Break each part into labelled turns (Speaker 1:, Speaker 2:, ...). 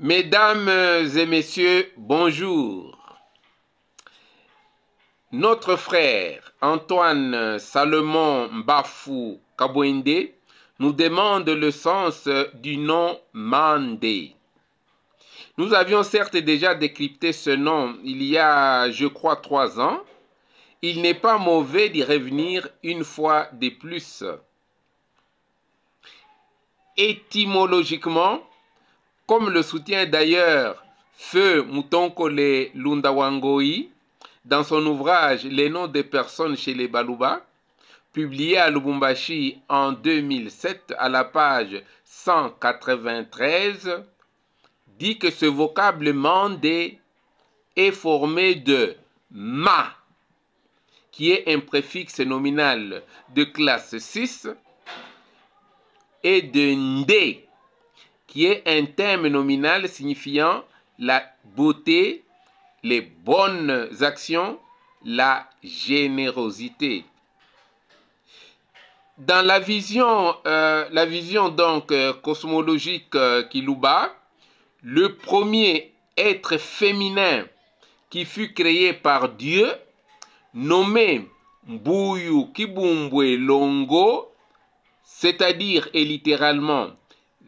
Speaker 1: Mesdames et messieurs, bonjour. Notre frère Antoine Salomon Mbafou Kabwende nous demande le sens du nom Mandé. Nous avions certes déjà décrypté ce nom il y a, je crois, 3 ans. Il n'est pas mauvais d'y revenir une fois de plus. Étymologiquement, comme le soutient d'ailleurs Feu Mutonkole Lundawangoi dans son ouvrage Les noms des personnes chez les Baluba, publié à Lubumbashi en 2007 à la page 193, dit que ce vocable mandé est formé de ma, qui est un préfixe nominal de classe 6, et de ndé, qui est un terme nominal signifiant la beauté, les bonnes actions, la générosité. Dans la vision donc cosmologique Kiluba, le premier être féminin qui fut créé par Dieu, nommé Mbuyu Kibumbwe Longo, c'est-à-dire et littéralement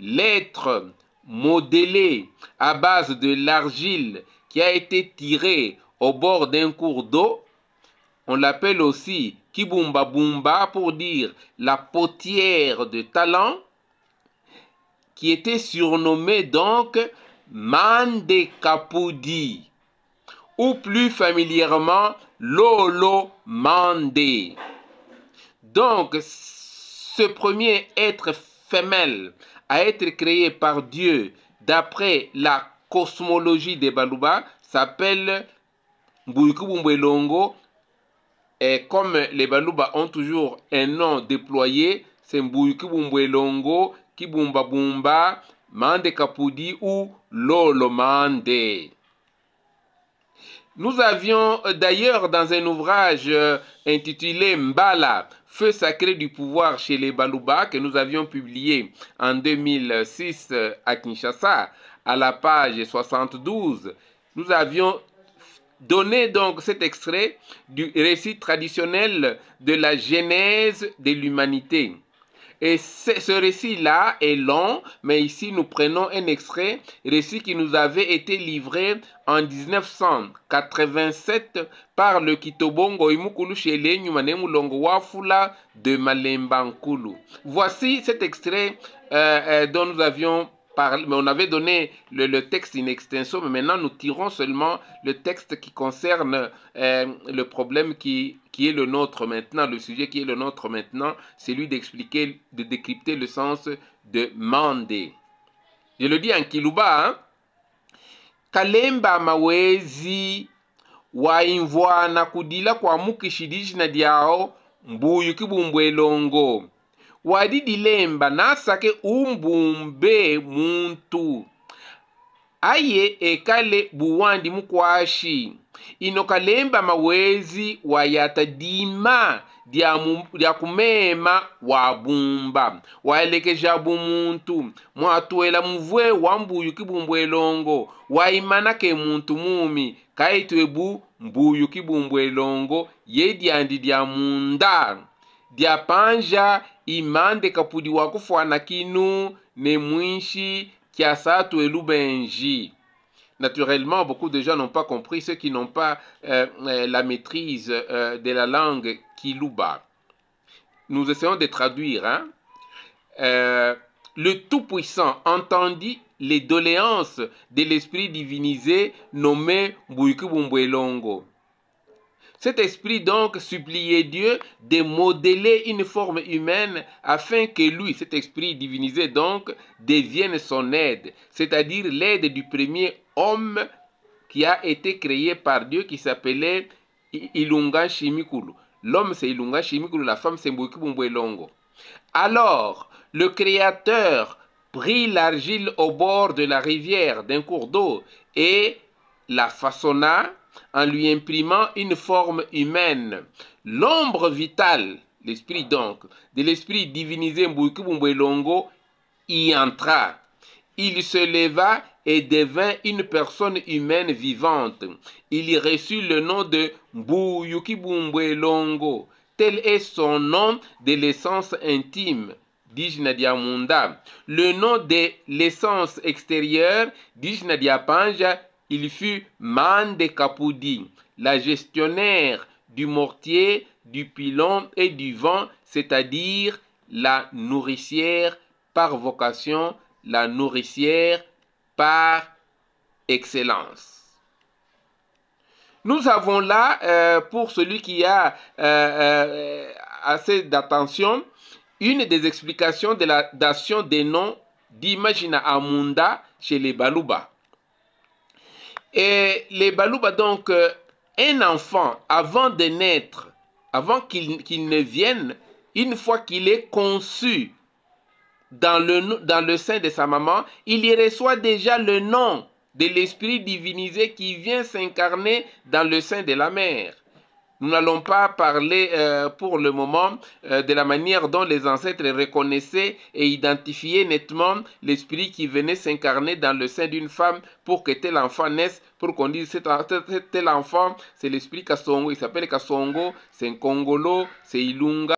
Speaker 1: l'être modélé à base de l'argile qui a été tiré au bord d'un cours d'eau. On l'appelle aussi Kibumba Bumba pour dire la potière de talent, qui était surnommée donc Mande Kapudi, ou plus familièrement Lolo Mande. Donc, ce premier être femelle à être créé par Dieu d'après la cosmologie des Baluba s'appelle Mbuyukubumbwelongo. Et comme les Baluba ont toujours un nom déployé, c'est Mbuyukubumbwelongo, Kibumba Bumba, Mande Kapudi ou Lolo Mande. Nous avions d'ailleurs dans un ouvrage intitulé Mbala, Feu sacré du pouvoir chez les Baluba, que nous avions publié en 2006 à Kinshasa, à la page 72, nous avions donné donc cet extrait du récit traditionnel de la genèse de l'humanité. Et ce récit-là est long, mais ici nous prenons un extrait, récit qui nous avait été livré en 1987 par le Kitobongo Imukulu Shele Nyumanemu Longo Wafula de Malembankulu. Voici cet extrait dont nous avions parlé, mais on avait donné le texte in extenso, mais maintenant nous tirons seulement le texte qui concerne le problème qui est le nôtre maintenant, le sujet qui est le nôtre maintenant, c'est lui d'expliquer, de décrypter le sens de Mandé. Je le dis en Kiluba, hein? Kalemba mawezi waimvwa na kudila kwa mukishidiji na diao mbuyu kibumbwelongo. Wadidilemba nasake umbumbe muntu. Aye ekale buwandi mukwashi. Inokalemba mawezi wayatadima dia kumema wabumba. Waelekeja bumuntu. Mwatuela mvwe wambuyu kibumbwelongo. Waimana ke muntu mumi. Kaitwebu mbuyu kibumbwelongo. Yediandi dia munda. Dia panja imande kapudi wakufwana kinu ne mwinshi kiasatu elubenji. Naturellement, beaucoup de gens n'ont pas compris, ceux qui n'ont pas la maîtrise de la langue Kiluba. Nous essayons de traduire. Hein? Le Tout-Puissant entendit les doléances de l'esprit divinisé nommé Mbuyukubumbwelongo. Cet esprit donc suppliait Dieu de modeler une forme humaine afin que lui, cet esprit divinisé donc, devienne son aide, c'est-à-dire l'aide du premier homme qui a été créé par Dieu qui s'appelait Ilunga Shimikulu. L'homme c'est Ilunga Shimikulu, la femme c'est Mbuyukubumbwelongo. Alors, le Créateur prit l'argile au bord de la rivière d'un cours d'eau et la façonna en lui imprimant une forme humaine. L'ombre vitale, l'esprit donc, de l'esprit divinisé Mbuyukubumbwelongo y entra. il se leva et devint une personne humaine vivante. Il y reçut le nom de Mbuyukibumbwelongo. Tel est son nom de l'essence intime, dit Nadiamunda. Le nom de l'essence extérieure, dit Nadiapanja, il fut Mande Kapudi, la gestionnaire du mortier, du pilon et du vent, c'est-à-dire la nourricière par vocation, la nourricière par excellence. Nous avons là, pour celui qui a assez d'attention, une des explications de la dation des noms d'Imagina Amunda chez les Baluba. Et les Baluba, donc, un enfant, avant de naître, avant qu'il ne vienne, une fois qu'il est conçu dans le sein de sa maman, il y reçoit déjà le nom de l'esprit divinisé qui vient s'incarner dans le sein de la mère. Nous n'allons pas parler pour le moment de la manière dont les ancêtres reconnaissaient et identifiaient nettement l'esprit qui venait s'incarner dans le sein d'une femme pour que tel enfant naisse, pour qu'on dise tel enfant, c'est l'esprit Kasongo, il s'appelle Kasongo, c'est un Congolo, c'est Ilunga.